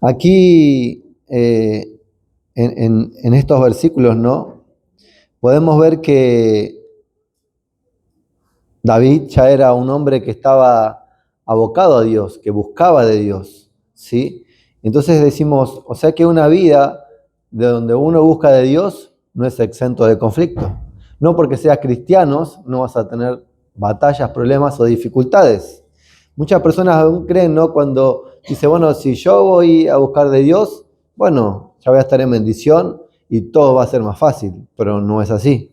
Aquí, en estos versículos, ¿no? Podemos ver que David ya era un hombre que estaba abocado a Dios, que buscaba de Dios, ¿sí? Entonces decimos, o sea que una vida de donde uno busca de Dios no es exento de conflicto. No porque seas cristianos no vas a tener batallas, problemas o dificultades. Muchas personas aún creen, ¿no? Cuando dice, bueno, si yo voy a buscar de Dios, bueno, ya voy a estar en bendición y todo va a ser más fácil, pero no es así.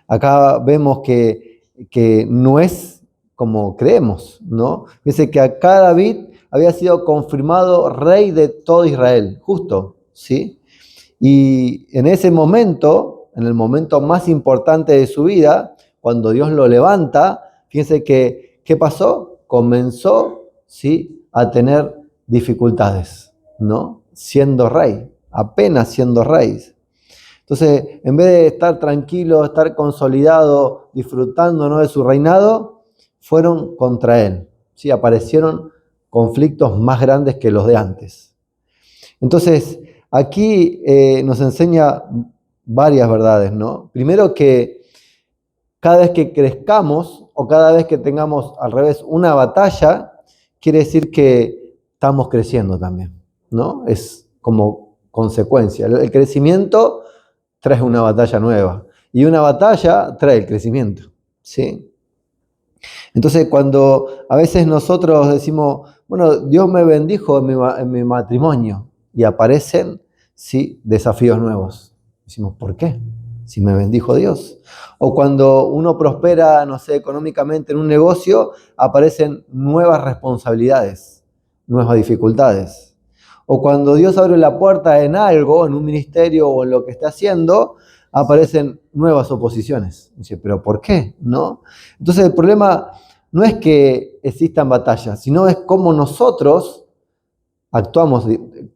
Acá vemos que no es como creemos, ¿no? Dice que acá David había sido confirmado rey de todo Israel, justo, ¿sí? Y en ese momento, en el momento más importante de su vida, cuando Dios lo levanta, fíjense que, ¿qué pasó? Comenzó, ¿sí?, a tener dificultades, ¿no? Siendo rey, apenas siendo rey. Entonces, en vez de estar tranquilo, estar consolidado, disfrutando, ¿no?, de su reinado, fueron contra él, ¿sí? Aparecieron conflictos más grandes que los de antes. Entonces, aquí nos enseña varias verdades, ¿no? Primero que cada vez que crezcamos o cada vez que tengamos al revés una batalla, quiere decir que estamos creciendo también, ¿no? Es como consecuencia. El crecimiento trae una batalla nueva y una batalla trae el crecimiento, ¿sí? Entonces, cuando a veces nosotros decimos, bueno, Dios me bendijo en mi matrimonio y aparecen, ¿sí?, desafíos nuevos. Decimos, ¿por qué? Si me bendijo Dios. O cuando uno prospera, no sé, económicamente en un negocio, aparecen nuevas responsabilidades, nuevas dificultades. O cuando Dios abre la puerta en algo, en un ministerio o en lo que está haciendo, aparecen nuevas oposiciones. Dice, ¿pero por qué? ¿No? Entonces el problema no es que existan batallas, sino es cómo nosotros actuamos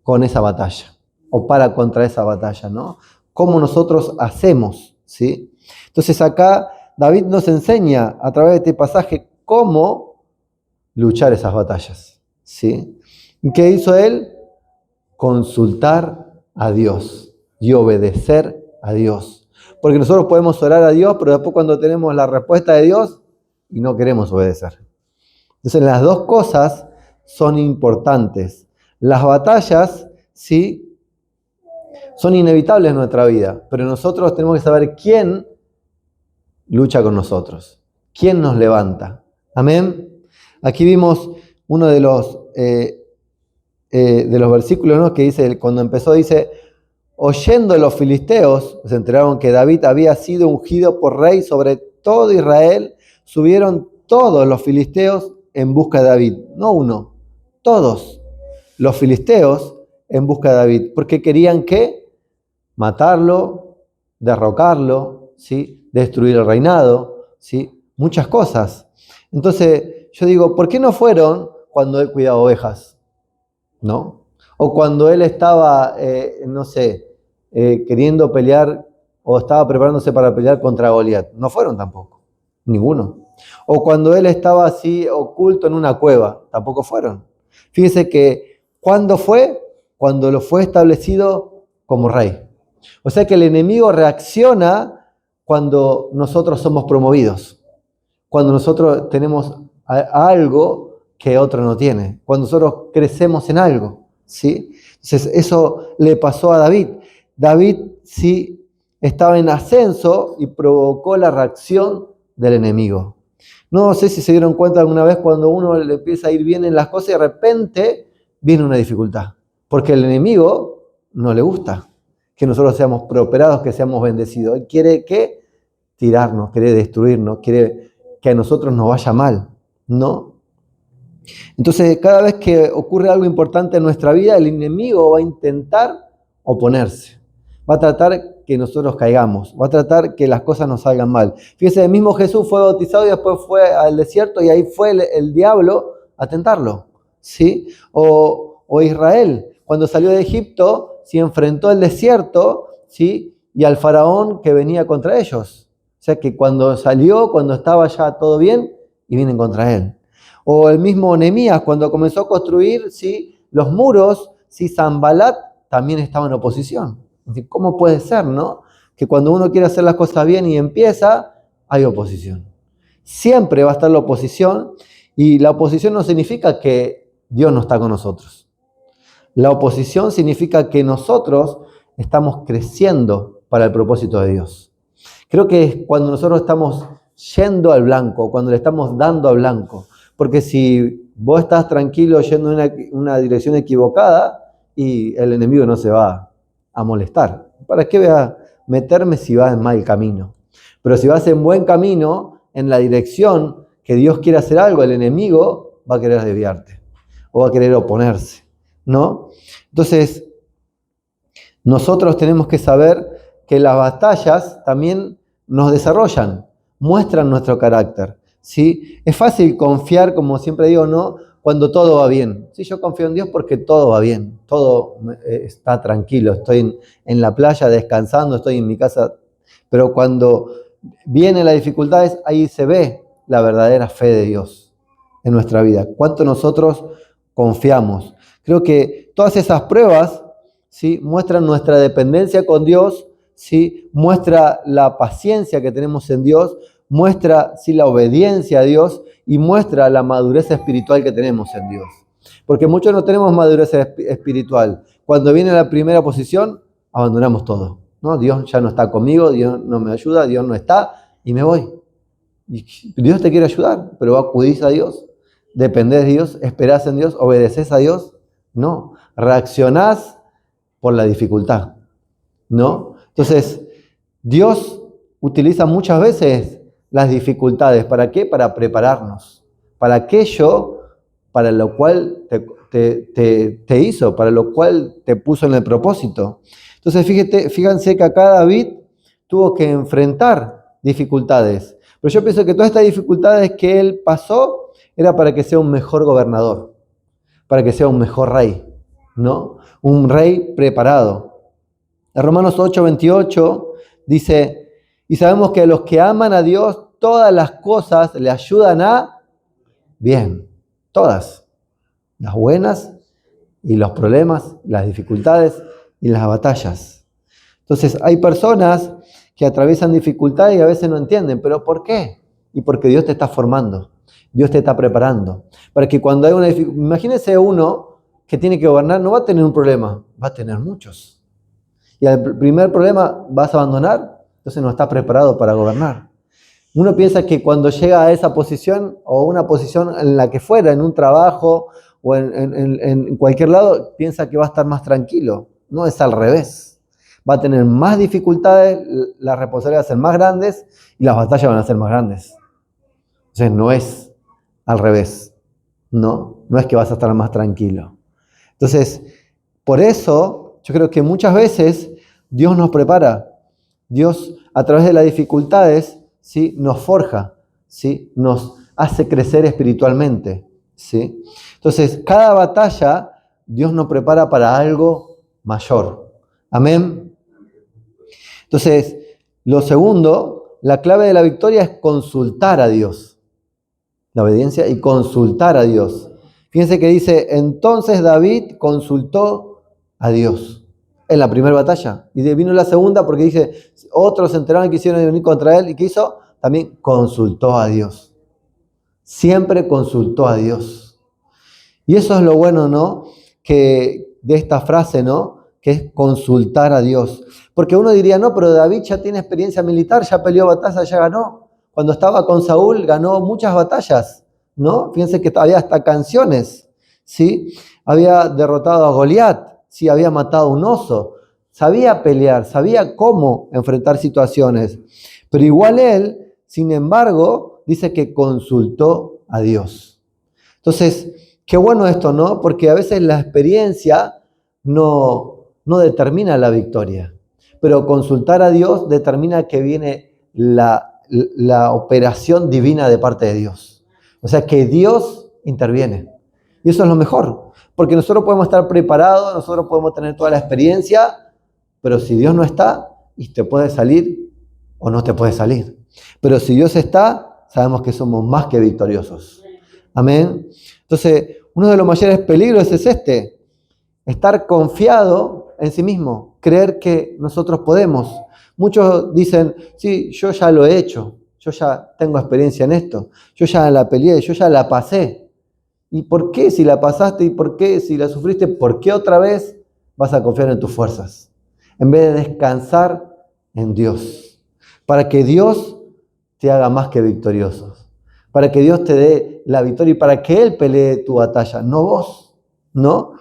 con esa batalla o para contra esa batalla, ¿no? Cómo nosotros hacemos, ¿sí? Entonces acá David nos enseña a través de este pasaje cómo luchar esas batallas, ¿sí? ¿Y qué hizo él? Consultar a Dios y obedecer a Dios. Porque nosotros podemos orar a Dios, pero después cuando tenemos la respuesta de Dios y no queremos obedecer. Entonces las dos cosas son importantes. Las batallas, sí, son inevitables en nuestra vida, pero nosotros tenemos que saber quién lucha con nosotros, quién nos levanta. Amén. Aquí vimos uno de los versículos, ¿no?, que dice, cuando empezó, dice, oyendo los filisteos, se enteraron que David había sido ungido por rey sobre todo Israel, subieron todos los filisteos en busca de David, no uno, todos los filisteos en busca de David, porque querían que matarlo, derrocarlo, ¿sí?, destruir el reinado, ¿sí?, muchas cosas. Entonces yo digo, ¿por qué no fueron cuando él cuidaba ovejas? ¿No? O cuando él estaba, no sé, queriendo pelear o estaba preparándose para pelear contra Goliat. No fueron tampoco, ninguno. O cuando él estaba así oculto en una cueva, tampoco fueron. Fíjese que ¿cuándo fue? Cuando lo fue establecido como rey. O sea que el enemigo reacciona cuando nosotros somos promovidos, cuando nosotros tenemos algo que otro no tiene, cuando nosotros crecemos en algo, ¿sí? Entonces eso le pasó a David. David sí estaba en ascenso y provocó la reacción del enemigo. No sé si se dieron cuenta alguna vez cuando uno le empieza a ir bien en las cosas y de repente viene una dificultad, porque el enemigo no le gusta que nosotros seamos prosperados, que seamos bendecidos. Él quiere que tirarnos, quiere destruirnos, quiere que a nosotros nos vaya mal, ¿no? Entonces, cada vez que ocurre algo importante en nuestra vida, el enemigo va a intentar oponerse. Va a tratar que nosotros caigamos. Va a tratar que las cosas nos salgan mal. Fíjese, el mismo Jesús fue bautizado y después fue al desierto y ahí fue el diablo a tentarlo, ¿sí? O Israel, cuando salió de Egipto, se enfrentó al desierto, ¿sí?, y al faraón que venía contra ellos. O sea que cuando salió, cuando estaba ya todo bien, y vienen contra él. O el mismo Nehemías, cuando comenzó a construir, ¿sí?, los muros si Sanbalat también estaba en oposición. ¿Cómo puede ser, no? Que cuando uno quiere hacer las cosas bien y empieza, hay oposición. Siempre va a estar la oposición, y la oposición no significa que Dios no está con nosotros. La oposición significa que nosotros estamos creciendo para el propósito de Dios. Creo que es cuando nosotros estamos yendo al blanco, cuando le estamos dando al blanco. Porque si vos estás tranquilo yendo en una dirección equivocada, y el enemigo no se va a molestar. ¿Para qué voy a meterme si vas en mal camino? Pero si vas en buen camino, en la dirección que Dios quiere hacer algo, el enemigo va a querer desviarte o va a querer oponerse, ¿no? Entonces, nosotros tenemos que saber que las batallas también nos desarrollan, muestran nuestro carácter, ¿sí? Es fácil confiar, como siempre digo, ¿no? Cuando todo va bien. Sí, yo confío en Dios porque todo va bien, todo está tranquilo, estoy en la playa descansando, estoy en mi casa, pero cuando vienen las dificultades, ahí se ve la verdadera fe de Dios en nuestra vida, cuánto nosotros confiamos. Creo que todas esas pruebas, ¿sí?, muestran nuestra dependencia con Dios, ¿sí?, muestra la paciencia que tenemos en Dios, muestra, ¿sí?, la obediencia a Dios, y muestra la madurez espiritual que tenemos en Dios. Porque muchos no tenemos madurez espiritual. Cuando viene la primera posición, abandonamos todo, ¿no? Dios ya no está conmigo, Dios no me ayuda, Dios no está, y me voy. Y Dios te quiere ayudar, pero acudís a Dios, dependés de Dios, esperás en Dios, obedeces a Dios. No, reaccionás por la dificultad, ¿no? Entonces, Dios utiliza muchas veces las dificultades. ¿Para qué? Para prepararnos. Para aquello para lo cual te hizo, para lo cual te puso en el propósito. Entonces, fíjense que acá David tuvo que enfrentar dificultades. Pero yo pienso que todas estas dificultades que él pasó era para que sea un mejor gobernador, para que sea un mejor rey, ¿no? Un rey preparado. En Romanos 8:28 dice: y sabemos que a los que aman a Dios, todas las cosas le ayudan a bien. Todas. Las buenas y los problemas, las dificultades y las batallas. Entonces, hay personas que atraviesan dificultades y a veces no entienden. ¿Pero por qué? Y porque Dios te está formando. Dios te está preparando. Para que cuando hay una dificultad, imagínese uno que tiene que gobernar, no va a tener un problema, va a tener muchos. Y al primer problema vas a abandonar, entonces no estás preparado para gobernar. Uno piensa que cuando llega a esa posición, o una posición en la que fuera, en un trabajo o en cualquier lado, piensa que va a estar más tranquilo. No, es al revés. Va a tener más dificultades, las responsabilidades van a ser más grandes y las batallas van a ser más grandes. Entonces no es al revés. No es que vas a estar más tranquilo. Entonces, por eso, yo creo que muchas veces Dios nos prepara. Dios, a través de las dificultades, ¿sí?, nos forja, ¿sí?, nos hace crecer espiritualmente, ¿sí? Entonces, cada batalla, Dios nos prepara para algo mayor. Amén. Entonces, lo segundo, la clave de la victoria es consultar a Dios. La obediencia y consultar a Dios. Fíjense que dice: entonces David consultó a Dios en la primera batalla. Y vino la segunda porque dice: otros se enteraron que quisieron venir contra él. ¿Y qué hizo? También consultó a Dios. Siempre consultó a Dios. Y eso es lo bueno, ¿no?, que de esta frase, ¿no?, que es consultar a Dios. Porque uno diría: no, pero David ya tiene experiencia militar, ya peleó batallas, ya ganó. Cuando estaba con Saúl ganó muchas batallas, ¿no? Fíjense que había hasta canciones, ¿sí? Había derrotado a Goliat, ¿sí? Había matado a un oso. Sabía pelear, sabía cómo enfrentar situaciones. Pero igual él, sin embargo, dice que consultó a Dios. Entonces, qué bueno esto, ¿no? Porque a veces la experiencia no determina la victoria. Pero consultar a Dios determina que viene la operación divina de parte de Dios. O sea, que Dios interviene. Y eso es lo mejor. Porque nosotros podemos estar preparados, nosotros podemos tener toda la experiencia, pero si Dios no está, y te puede salir o no te puede salir. Pero si Dios está, sabemos que somos más que victoriosos. Amén. Entonces, uno de los mayores peligros es este, estar confiado en sí mismo, creer que nosotros podemos. Muchos dicen, sí, yo ya lo he hecho, yo ya tengo experiencia en esto, yo ya la peleé, yo ya la pasé. ¿Y por qué si la pasaste y por qué si la sufriste, por qué otra vez vas a confiar en tus fuerzas? En vez de descansar en Dios, para que Dios te haga más que victoriosos, para que Dios te dé la victoria y para que Él pelee tu batalla, no vos, ¿no?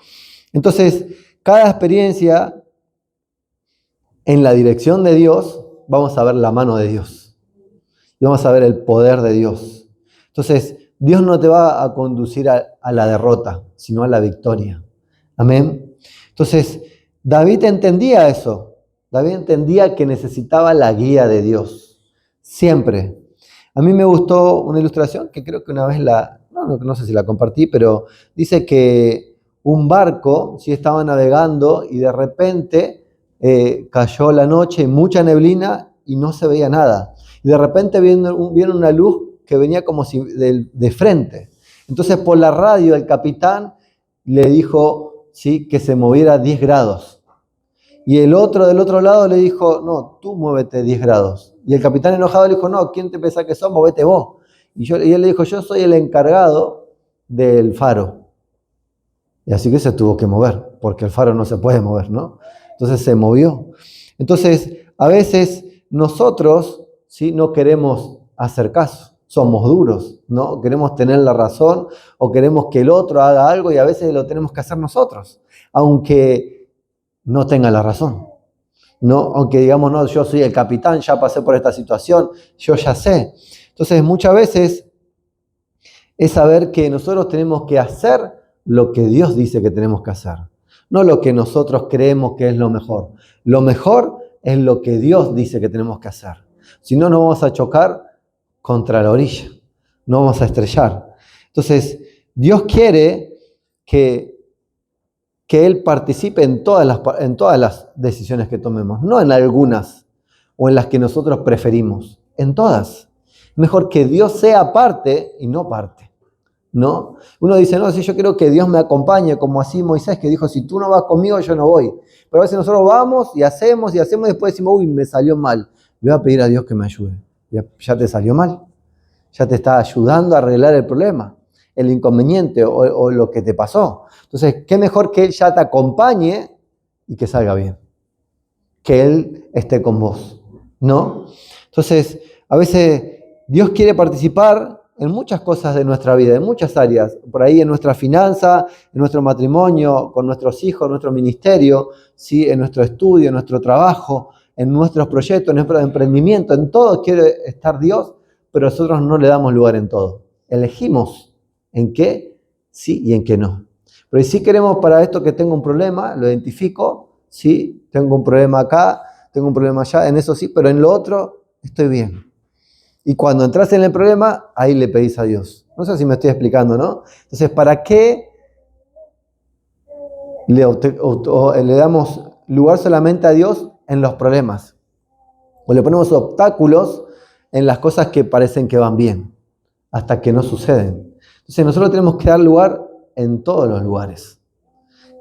Entonces, cada experiencia en la dirección de Dios, vamos a ver la mano de Dios y vamos a ver el poder de Dios. Entonces, Dios no te va a conducir a la derrota, sino a la victoria. Amén. Entonces, David entendía eso. David entendía que necesitaba la guía de Dios. Siempre. A mí me gustó una ilustración que creo que una vez no sé si la compartí, pero dice que un barco, sí, estaba navegando y de repente cayó la noche y mucha neblina y no se veía nada. Y de repente vieron una luz que venía como si de frente. Entonces por la radio el capitán le dijo, sí, que se moviera 10 grados. Y el otro del otro lado le dijo, no, tú muévete 10 grados. Y el capitán enojado le dijo, no, ¿quién te pensás que sos? Movete vos. Y él le dijo, yo soy el encargado del faro. Y así que se tuvo que mover, porque el faro no se puede mover, ¿no? Entonces se movió. Entonces, a veces nosotros, ¿sí?, no queremos hacer caso. Somos duros, ¿no? Queremos tener la razón o queremos que el otro haga algo y a veces lo tenemos que hacer nosotros, aunque no tenga la razón, ¿no? Aunque digamos, no, yo soy el capitán, ya pasé por esta situación, yo ya sé. Entonces, muchas veces es saber que nosotros tenemos que hacer lo que Dios dice que tenemos que hacer, no lo que nosotros creemos que es lo mejor. Lo mejor es lo que Dios dice que tenemos que hacer. Si no, nos vamos a chocar contra la orilla, no vamos a estrellar. Entonces, Dios quiere que Él participe en todas las decisiones que tomemos, no en algunas o en las que nosotros preferimos, en todas. Mejor que Dios sea parte y no parte, ¿no? Uno dice, no, si yo quiero que Dios me acompañe, como así Moisés, que dijo, si tú no vas conmigo, yo no voy. Pero a veces nosotros vamos y hacemos y después decimos, uy, me salió mal. Le voy a pedir a Dios que me ayude. Ya te salió mal. Ya te está ayudando a arreglar el problema, el inconveniente o lo que te pasó. Entonces, qué mejor que Él ya te acompañe y que salga bien. Que Él esté con vos, ¿no? Entonces, a veces Dios quiere participar en muchas cosas de nuestra vida, en muchas áreas. Por ahí en nuestra finanza, en nuestro matrimonio, con nuestros hijos, en nuestro ministerio, ¿sí?, en nuestro estudio, en nuestro trabajo, en nuestros proyectos, en nuestro emprendimiento. En todo quiere estar Dios, pero nosotros no le damos lugar en todo. Elegimos en qué sí y en qué no. Pero si queremos para esto que tengo un problema, lo identifico, sí, tengo un problema acá, tengo un problema allá, en eso sí, pero en lo otro estoy bien. Y cuando entras en el problema, ahí le pedís a Dios. No sé si me estoy explicando, ¿no? Entonces, ¿para qué le damos lugar solamente a Dios en los problemas? O le ponemos obstáculos en las cosas que parecen que van bien, hasta que no suceden. Entonces, nosotros tenemos que dar lugar en todos los lugares.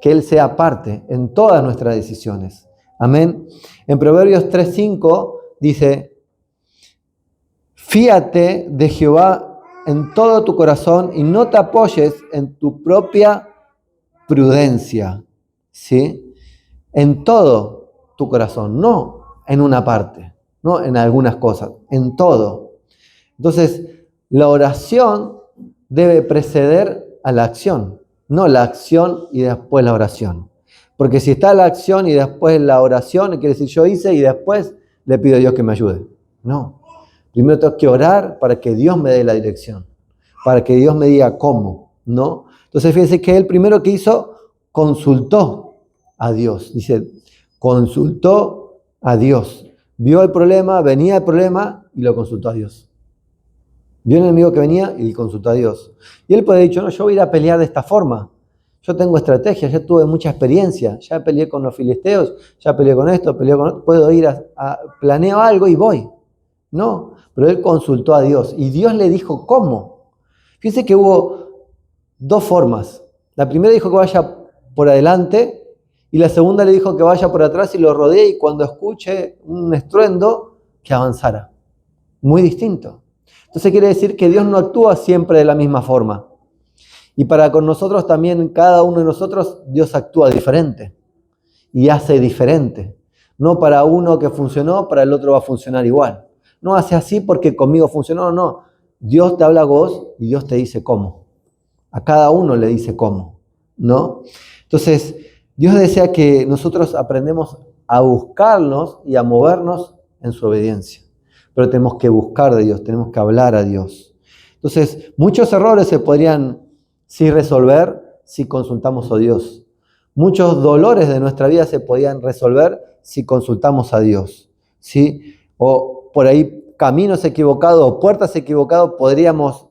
Que Él sea parte en todas nuestras decisiones. Amén. En Proverbios 3:5 dice, fíate de Jehová en todo tu corazón y no te apoyes en tu propia prudencia. ¿Sí? En todo tu corazón, no en una parte, no en algunas cosas, en todo. Entonces, la oración debe preceder a la acción, no la acción y después la oración. Porque si está la acción y después la oración, quiere decir yo hice y después le pido a Dios que me ayude. No. Primero tengo que orar para que Dios me dé la dirección, para que Dios me diga cómo, ¿no? Entonces fíjense que él primero que hizo, consultó a Dios. Dice, consultó a Dios. Vio el problema, venía el problema y lo consultó a Dios. Vio el enemigo que venía y consultó a Dios. Y él puede haber dicho, no, yo voy a ir a pelear de esta forma. Yo tengo estrategia, ya tuve mucha experiencia, ya peleé con los filisteos, ya peleé con esto, peleé con otro. Puedo ir planeo algo y voy. No, pero él consultó a Dios y Dios le dijo cómo. Fíjense que hubo dos formas. La primera dijo que vaya por adelante, y la segunda le dijo que vaya por atrás y lo rodee, y cuando escuche un estruendo, que avanzara. Muy distinto. Entonces quiere decir que Dios no actúa siempre de la misma forma. Y para con nosotros también, cada uno de nosotros, Dios actúa diferente y hace diferente. No para uno que funcionó, para el otro va a funcionar igual. No hace así porque conmigo funcionó, no. Dios te habla a vos y Dios te dice cómo. A cada uno le dice cómo, ¿no? Entonces, Dios desea que nosotros aprendamos a buscarnos y a movernos en su obediencia. Pero tenemos que buscar de Dios, tenemos que hablar a Dios. Entonces, muchos errores se podrían sí resolver si consultamos a Dios. Muchos dolores de nuestra vida se podían resolver si consultamos a Dios, ¿sí? O por ahí caminos equivocados o puertas equivocadas podríamos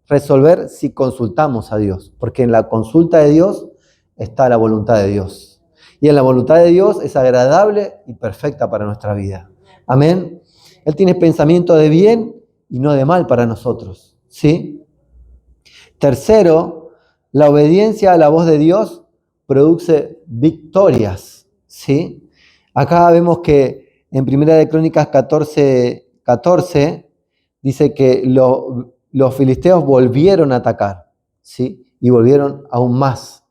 resolver si consultamos a Dios, porque en la consulta de Dios está la voluntad de Dios. Y en la voluntad de Dios es agradable y perfecta para nuestra vida. Amén. Él tiene pensamiento de bien y no de mal para nosotros, ¿sí? Tercero, la obediencia a la voz de Dios produce victorias, ¿sí? Acá vemos que en Primera de Crónicas 14 dice que los filisteos volvieron a atacar, ¿sí? Y volvieron aún más,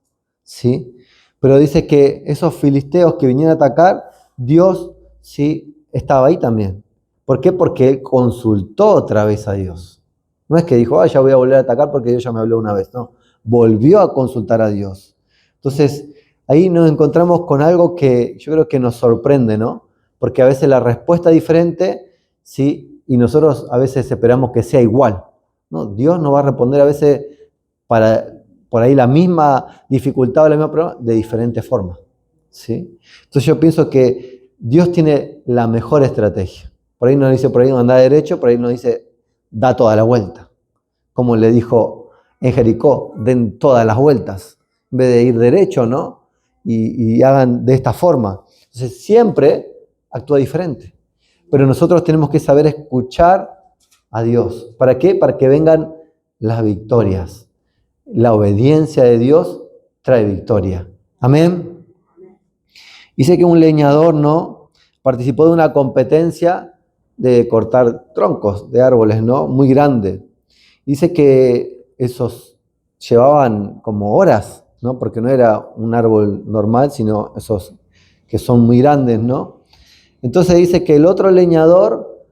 ¿sí? Pero dice que esos filisteos que vinieron a atacar, Dios sí estaba ahí también. ¿Por qué? Porque él consultó otra vez a Dios. No es que dijo, ya voy a volver a atacar porque Dios ya me habló una vez. No, volvió a consultar a Dios. Entonces, ahí nos encontramos con algo que yo creo que nos sorprende, ¿no? Porque a veces la respuesta es diferente, ¿sí? Y nosotros a veces esperamos que sea igual, ¿no? Dios nos va a responder a veces por ahí la misma dificultad o la misma prueba de diferente forma, ¿sí? Entonces yo pienso que Dios tiene la mejor estrategia. Por ahí nos dice, por ahí anda derecho, por ahí nos dice, da toda la vuelta. Como le dijo en Jericó, den todas las vueltas. En vez de ir derecho, ¿no? Y hagan de esta forma. Entonces siempre actúa diferente. Pero nosotros tenemos que saber escuchar a Dios. ¿Para qué? Para que vengan las victorias. La obediencia de Dios trae victoria. Amén. Dice que un leñador, ¿no? Participó de una competencia de cortar troncos de árboles, ¿no? Muy grande. Dice que esos llevaban como horas, ¿no? Porque no era un árbol normal, sino esos que son muy grandes, ¿no? Entonces dice que el otro leñador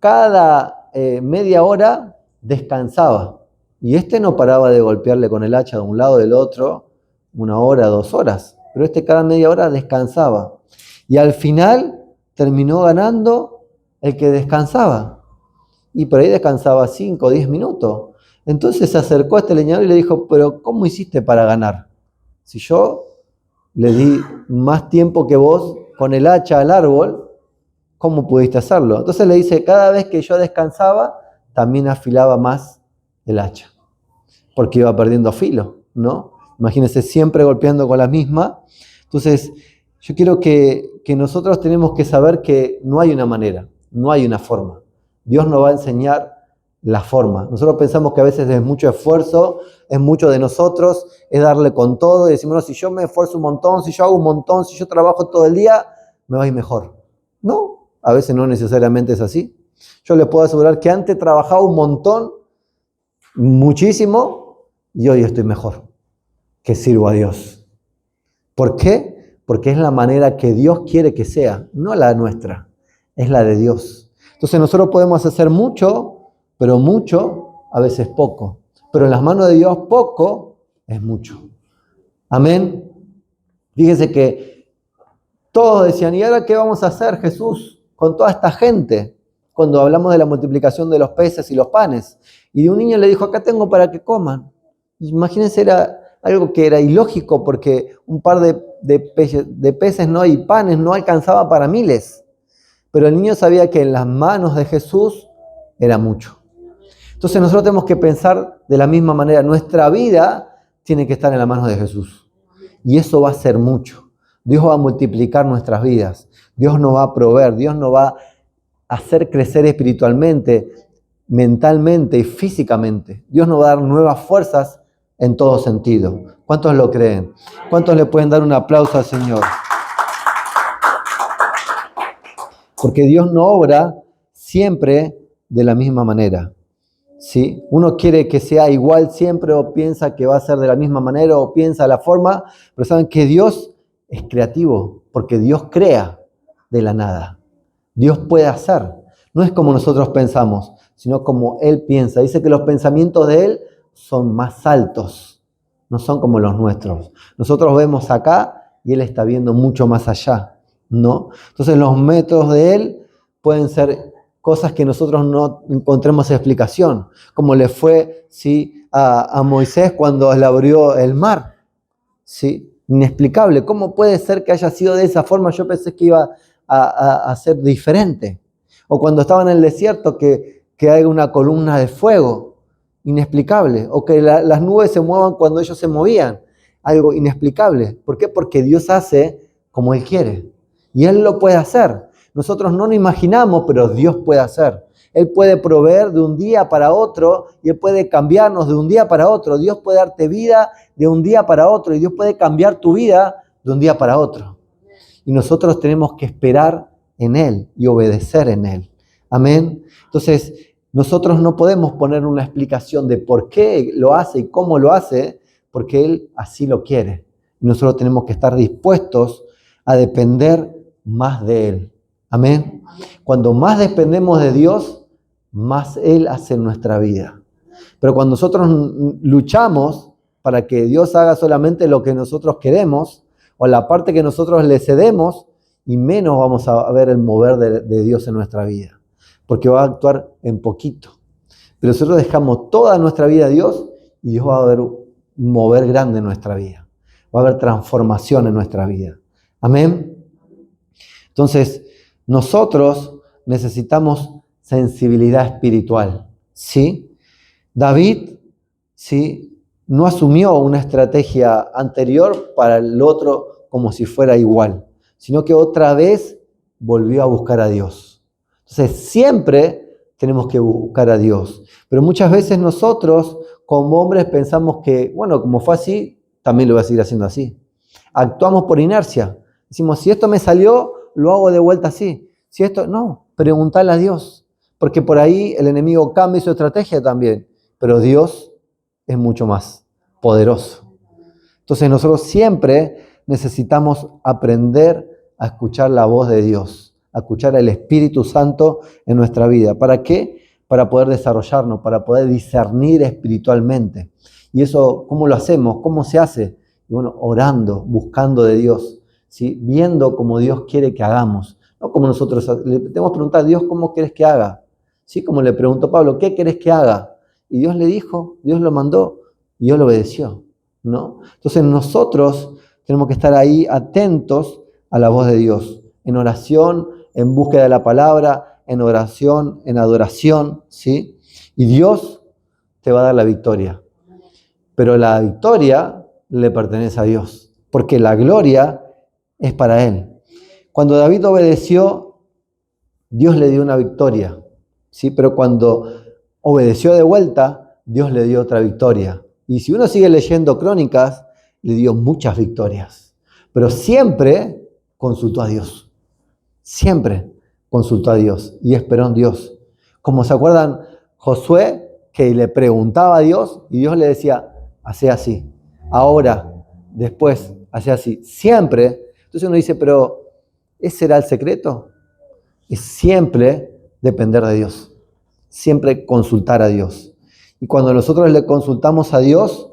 cada media hora descansaba. Y este no paraba de golpearle con el hacha de un lado del otro, 1 hora, 2 horas. Pero este cada media hora descansaba. Y al final terminó ganando el que descansaba. Y por ahí descansaba 5 o 10 minutos. Entonces se acercó a este leñador y le dijo, pero ¿cómo hiciste para ganar? Si yo le di más tiempo que vos con el hacha al árbol, ¿cómo pudiste hacerlo? Entonces le dice, cada vez que yo descansaba, también afilaba más el hacha, porque iba perdiendo filo, ¿no? Imagínense siempre golpeando con la misma. Entonces, yo quiero que nosotros tenemos que saber que no hay una manera, no hay una forma. Dios nos va a enseñar la forma. Nosotros pensamos que a veces es mucho esfuerzo, es mucho de nosotros, es darle con todo y decimos, no, si yo me esfuerzo un montón, si yo hago un montón, si yo trabajo todo el día, me va a ir mejor. No, a veces no necesariamente es así. Yo les puedo asegurar que antes trabajaba un montón, muchísimo, y hoy estoy mejor, que sirvo a Dios. ¿Por qué? Porque es la manera que Dios quiere que sea, no la nuestra, es la de Dios. Entonces nosotros podemos hacer mucho, pero mucho, a veces poco. Pero en las manos de Dios poco es mucho. Amén. Fíjense que todos decían, ¿y ahora qué vamos a hacer, Jesús, con toda esta gente? Cuando hablamos de la multiplicación de los peces y los panes. Y un niño le dijo, acá tengo para que coman. Imagínense, era algo que era ilógico porque un par de peces no y panes no alcanzaba para miles. Pero el niño sabía que en las manos de Jesús era mucho. Entonces nosotros tenemos que pensar de la misma manera. Nuestra vida tiene que estar en las manos de Jesús. Y eso va a ser mucho. Dios va a multiplicar nuestras vidas. Dios nos va a proveer. Dios nos va a hacer crecer espiritualmente, mentalmente y físicamente. Dios nos va a dar nuevas fuerzas en todo sentido. ¿Cuántos lo creen? ¿Cuántos le pueden dar un aplauso al Señor? Porque Dios no obra siempre de la misma manera. ¿Sí? Uno quiere que sea igual siempre o piensa que va a ser de la misma manera o piensa de la forma, pero saben que Dios es creativo porque Dios crea de la nada. Dios puede hacer. No es como nosotros pensamos, sino como Él piensa. Dice que los pensamientos de Él son más altos, no son como los nuestros. Nosotros vemos acá y Él está viendo mucho más allá, ¿no? Entonces los métodos de Él pueden ser cosas que nosotros no encontremos explicación, como le fue, ¿sí?, a Moisés cuando le abrió el mar, ¿sí? Inexplicable. ¿Cómo puede ser que haya sido de esa forma? Yo pensé que iba a ser diferente. O cuando estaba en el desierto que hay una columna de fuego, inexplicable. O que las nubes se muevan cuando ellos se movían, algo inexplicable. ¿Por qué? Porque Dios hace como Él quiere. Y Él lo puede hacer. Nosotros no lo imaginamos, pero Dios puede hacer. Él puede proveer de un día para otro y Él puede cambiarnos de un día para otro. Dios puede darte vida de un día para otro y Dios puede cambiar tu vida de un día para otro. Y nosotros tenemos que esperar en Él y obedecer en Él. Amén. Entonces, nosotros no podemos poner una explicación de por qué lo hace y cómo lo hace, porque Él así lo quiere. Y nosotros tenemos que estar dispuestos a depender más de Él. Amén. Cuando más dependemos de Dios, más Él hace en nuestra vida. Pero cuando nosotros luchamos para que Dios haga solamente lo que nosotros queremos, o la parte que nosotros le cedemos, y menos vamos a ver el mover de Dios en nuestra vida, porque va a actuar en poquito. Pero nosotros dejamos toda nuestra vida a Dios y Dios va a ver un mover grande en nuestra vida. Va a haber transformación en nuestra vida. Amén. Entonces, nosotros necesitamos sensibilidad espiritual, ¿sí? David, ¿sí?, no asumió una estrategia anterior para el otro como si fuera igual, sino que otra vez volvió a buscar a Dios. Entonces, siempre tenemos que buscar a Dios. Pero muchas veces nosotros, como hombres, pensamos que, bueno, como fue así, también lo voy a seguir haciendo así. Actuamos por inercia. Decimos, si esto me salió, lo hago de vuelta así. Si esto, no, preguntale a Dios. Porque por ahí el enemigo cambia su estrategia también. Pero Dios es mucho más poderoso. Entonces nosotros siempre necesitamos aprender a escuchar la voz de Dios, a escuchar el Espíritu Santo en nuestra vida. ¿Para qué? Para poder desarrollarnos, para poder discernir espiritualmente. ¿Y eso cómo lo hacemos? ¿Cómo se hace? Y bueno, orando, buscando de Dios, ¿sí?, viendo cómo Dios quiere que hagamos. No como nosotros le tenemos que preguntar a Dios, ¿cómo quieres que haga? ¿Sí? Como le preguntó Pablo, ¿qué querés que haga? Y Dios le dijo, Dios lo mandó y Dios lo obedeció, ¿no? Entonces nosotros tenemos que estar ahí atentos a la voz de Dios, en oración, en búsqueda de la palabra, en oración, en adoración, ¿sí? Y Dios te va a dar la victoria. Pero la victoria le pertenece a Dios, porque la gloria es para Él. Cuando David obedeció, Dios le dio una victoria, ¿sí? Pero cuando obedeció de vuelta, Dios le dio otra victoria. Y si uno sigue leyendo Crónicas, le dio muchas victorias. Pero siempre consultó a Dios. Siempre consultó a Dios y esperó en Dios. Como se acuerdan, Josué, que le preguntaba a Dios y Dios le decía, hacé así. Ahora, después, hacé así. Siempre. Entonces uno dice, pero ¿ese será el secreto? Es siempre depender de Dios. Siempre consultar a Dios. Y cuando nosotros le consultamos a Dios,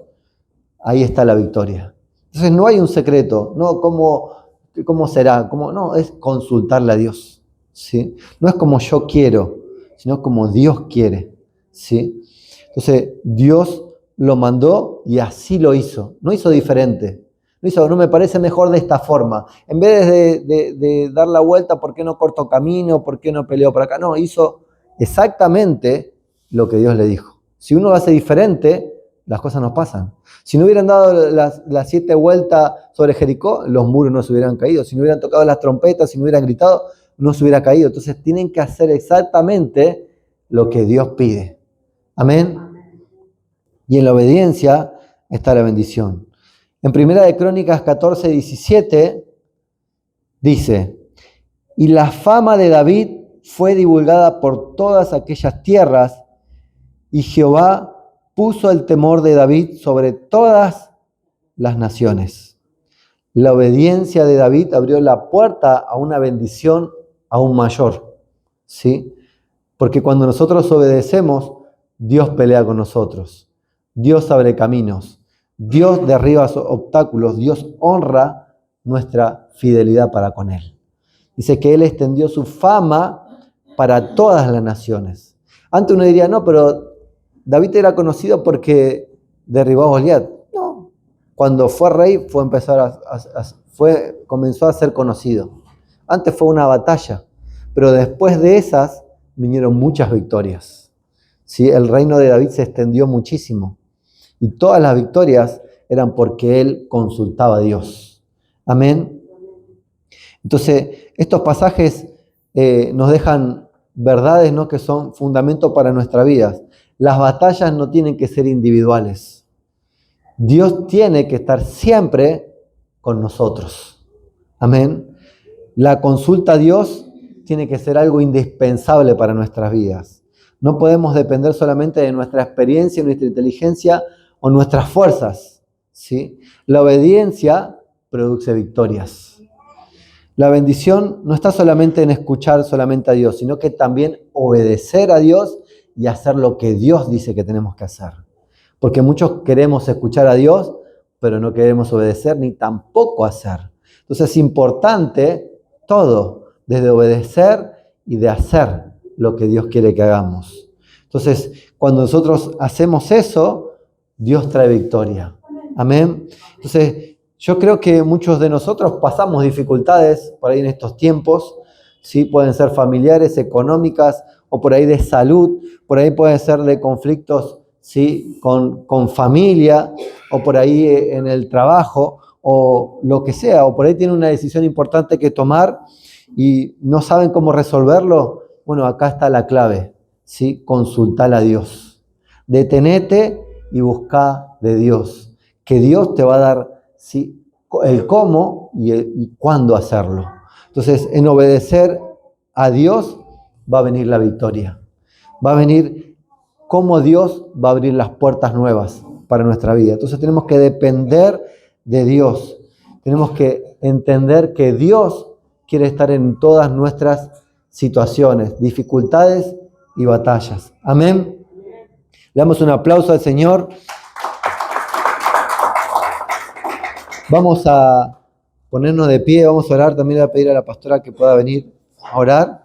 ahí está la victoria. Entonces no hay un secreto, no cómo será, no, es consultarle a Dios, ¿sí? No es como yo quiero, sino como Dios quiere, ¿sí? Entonces Dios lo mandó y así lo hizo, no hizo diferente. No me parece mejor de esta forma. En vez de dar la vuelta, ¿por qué no corto camino? ¿Por qué no peleo por acá? No, hizo exactamente lo que Dios le dijo. Si uno hace diferente, las cosas no pasan. Si no hubieran dado las 7 vueltas sobre Jericó, los muros no se hubieran caído. Si no hubieran tocado las trompetas, si no hubieran gritado, no se hubiera caído. Entonces tienen que hacer exactamente lo que Dios pide. Amén. Y en la obediencia está la bendición. En Primera de Crónicas 14, 17 dice: y la fama de David fue divulgada por todas aquellas tierras, y Jehová puso el temor de David sobre todas las naciones. La obediencia de David abrió la puerta a una bendición aún mayor, ¿sí? Porque cuando nosotros obedecemos, Dios pelea con nosotros, Dios abre caminos, Dios derriba obstáculos, Dios honra nuestra fidelidad para con Él. Dice que Él extendió su fama para todas las naciones. Antes uno diría, no, pero David era conocido porque derribó a Goliat. No, cuando fue rey comenzó a ser conocido. Antes fue una batalla, pero después de esas vinieron muchas victorias. ¿Sí? El reino de David se extendió muchísimo y todas las victorias eran porque él consultaba a Dios. Amén. Entonces, estos pasajes nos dejan verdades, ¿no?, que son fundamento para nuestra vida. Las batallas no tienen que ser individuales. Dios tiene que estar siempre con nosotros. Amén. La consulta a Dios tiene que ser algo indispensable para nuestras vidas. No podemos depender solamente de nuestra experiencia, nuestra inteligencia o nuestras fuerzas, ¿sí? La obediencia produce victorias. La bendición no está solamente en escuchar solamente a Dios, sino que también obedecer a Dios y hacer lo que Dios dice que tenemos que hacer. Porque muchos queremos escuchar a Dios, pero no queremos obedecer ni tampoco hacer. Entonces es importante todo, desde obedecer y de hacer lo que Dios quiere que hagamos. Entonces, cuando nosotros hacemos eso, Dios trae victoria. Amén. Entonces, yo creo que muchos de nosotros pasamos dificultades por ahí en estos tiempos, ¿sí? Pueden ser familiares, económicas, o por ahí de salud, por ahí pueden ser de conflictos, ¿sí?, con familia, o por ahí en el trabajo, o lo que sea, o por ahí tienen una decisión importante que tomar y no saben cómo resolverlo. Bueno, acá está la clave, ¿sí? Consultar a Dios. Detenete y busca de Dios, que Dios te va a dar, ¿sí?, el cómo y cuándo hacerlo. Entonces, en obedecer a Dios va a venir la victoria. Va a venir cómo Dios va a abrir las puertas nuevas para nuestra vida. Entonces tenemos que depender de Dios. Tenemos que entender que Dios quiere estar en todas nuestras situaciones, dificultades y batallas. Amén. Le damos un aplauso al Señor. Vamos a ponernos de pie, vamos a orar. También voy a pedir a la pastora que pueda venir a orar.